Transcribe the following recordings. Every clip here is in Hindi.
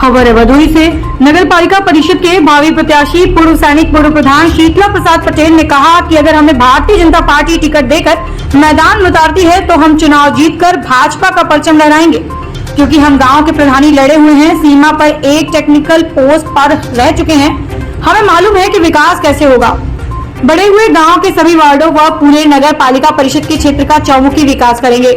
खबर है भदोही से। नगर पालिका परिषद के भावी प्रत्याशी पूर्व सैनिक पूर्व प्रधान शीतला प्रसाद पटेल ने कहा कि अगर हमें भारतीय जनता पार्टी टिकट देकर मैदान में उतारती है तो हम चुनाव जीतकर भाजपा का परचम लहराएंगे, क्योंकि हम गांव के प्रधानी लड़े हुए हैं, सीमा पर एक टेक्निकल पोस्ट पर रह चुके हैं। हमें मालूम है कि विकास कैसे होगा। बड़े हुए गांव के सभी वार्डों व पूरे नगर पालिका परिषद के क्षेत्र का चौमुखी विकास करेंगे।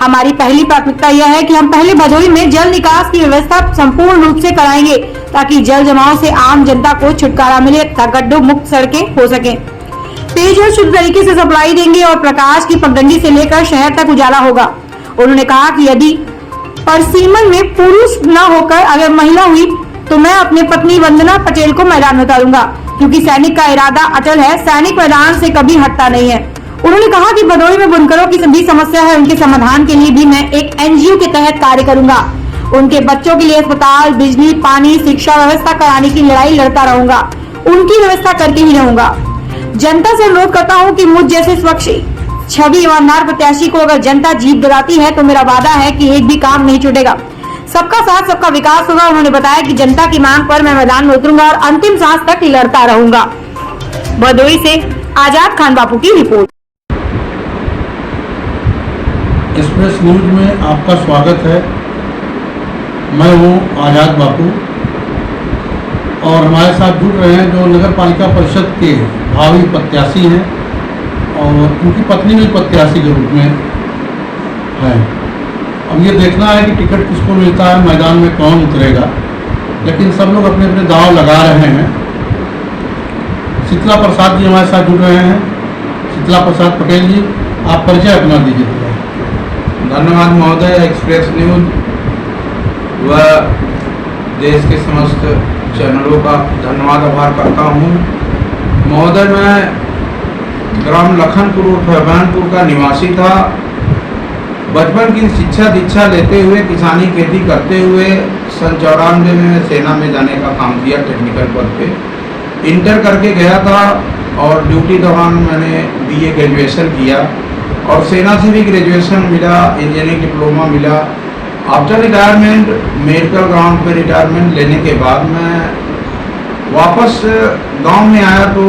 हमारी पहली प्राथमिकता यह है कि हम पहले भदोही में जल निकास की व्यवस्था संपूर्ण रूप से कराएंगे, ताकि जल जमाव से आम जनता को छुटकारा मिले तथा गड्ढों मुक्त सड़कें हो सके। पेयजल शुद्ध तरीके से सप्लाई देंगे और प्रकाश की पगडंडी से लेकर शहर तक उजाला होगा। उन्होंने कहा कि यदि परसीमन में पुरुष न होकर अगर महिला हुई तो मैं अपनी पत्नी वंदना पटेल को मैदान में उतारूंगा, क्योंकि सैनिक का इरादा अटल है, सैनिक मैदान से कभी हटता नहीं है। उन्होंने कहा कि भदोही में बुनकरों की सभी समस्या है, उनके समाधान के लिए भी मैं एक एनजीओ के तहत कार्य करूंगा। उनके बच्चों के लिए अस्पताल, बिजली, पानी, शिक्षा व्यवस्था कराने की लड़ाई लड़ता रहूंगा, उनकी व्यवस्था करके ही रहूंगा। जनता से अनुरोध करता हूं कि मुझ जैसे स्वच्छ छवि ईमानदार प्रत्याशी को अगर जनता जीत दिलाती है तो मेरा वादा है कि एक भी काम नहीं छूटेगा, सबका साथ सबका विकास होगा। उन्होंने बताया कि जनता की मांग पर मैं मैदान में उतरूंगा और अंतिम सांस तक लड़ता रहूंगा। भदोही से आजाद खान बापू की रिपोर्ट। एक्सप्रेस न्यूज में आपका स्वागत है। मैं हूँ आजाद बापू और हमारे साथ जुड़ रहे हैं जो नगर पालिका परिषद के भावी प्रत्याशी हैं और उनकी पत्नी भी प्रत्याशी के रूप में है। अब ये देखना है कि टिकट किसको मिलता है, मैदान में कौन उतरेगा, लेकिन सब लोग अपने अपने दांव लगा रहे हैं। शीतला प्रसाद जी हमारे साथ जुड़ रहे हैं। शीतला प्रसाद पटेल जी, आप परिचय अपना दीजिए। धन्यवाद महोदय। एक्सप्रेस न्यूज व देश के समस्त चैनलों का धन्यवाद आभार करता हूँ। महोदय, मैं ग्राम लखनपुर फैबानपुर का निवासी था। बचपन की शिक्षा दीक्षा लेते हुए किसानी खेती करते हुए सन 94 में सेना में जाने का काम किया टेक्निकल पद पे। इंटर करके गया था और ड्यूटी दौरान मैंने बीए ग्रेजुएशन किया और सेना से भी ग्रेजुएशन मिला, इंजीनियरिंग डिप्लोमा मिला। आफ्टर रिटायरमेंट मेडिकल ग्राउंड पे रिटायरमेंट लेने के बाद मैं वापस गांव में आया तो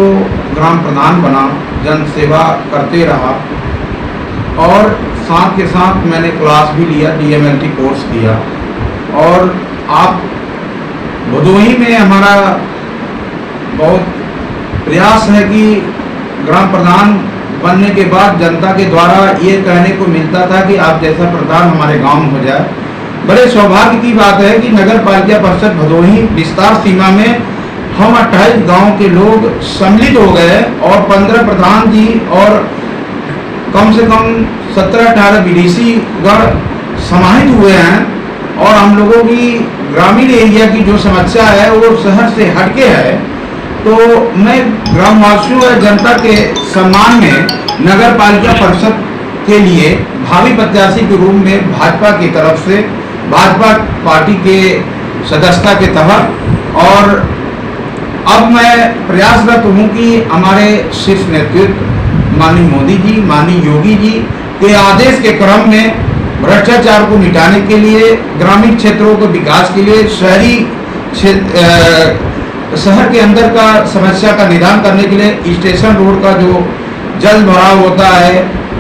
ग्राम प्रधान बना, जन सेवा करते रहा और साथ के साथ मैंने क्लास भी लिया, DMLT कोर्स किया। और आप भदोही में हमारा बहुत प्रयास है कि ग्राम प्रधान बनने के बाद जनता के द्वारा ये कहने को मिलता था कि आप जैसा प्रधान हमारे गांव में हो जाए। बड़े सौभाग्य की बात है कि नगर पालिका परिषद भदोही विस्तार सीमा में हम 28 गांव के लोग सम्मिलित हो गए और 15 प्रधान जी और कम से कम 17-18 विदेशी गण समाहित हुए हैं। और हम लोगों की ग्रामीण एरिया की जो समस्या है वो शहर से हटके है। तो मैं ग्रामवासियों और जनता के सम्मान में नगर पालिका परिषद के लिए भावी प्रत्याशी के रूप में भाजपा की तरफ से भाजपा पार्टी के सदस्यता के तहत और अब मैं प्रयासरत हूँ कि हमारे शीर्ष नेतृत्व माननीय मोदी जी, माननीय योगी जी के आदेश के क्रम में भ्रष्टाचार को मिटाने के लिए, ग्रामीण क्षेत्रों के विकास के लिए, शहर के अंदर का समस्या का निदान करने के लिए स्टेशन रोड का जो जल भराव होता है,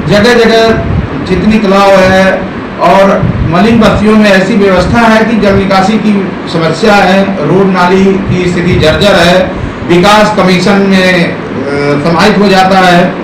जगह जगह जितनी तालाब है और मलिन बस्तियों में ऐसी व्यवस्था है कि जल निकासी की समस्या है, रोड नाली की स्थिति जर्जर है, विकास कमीशन में समाहित हो जाता है।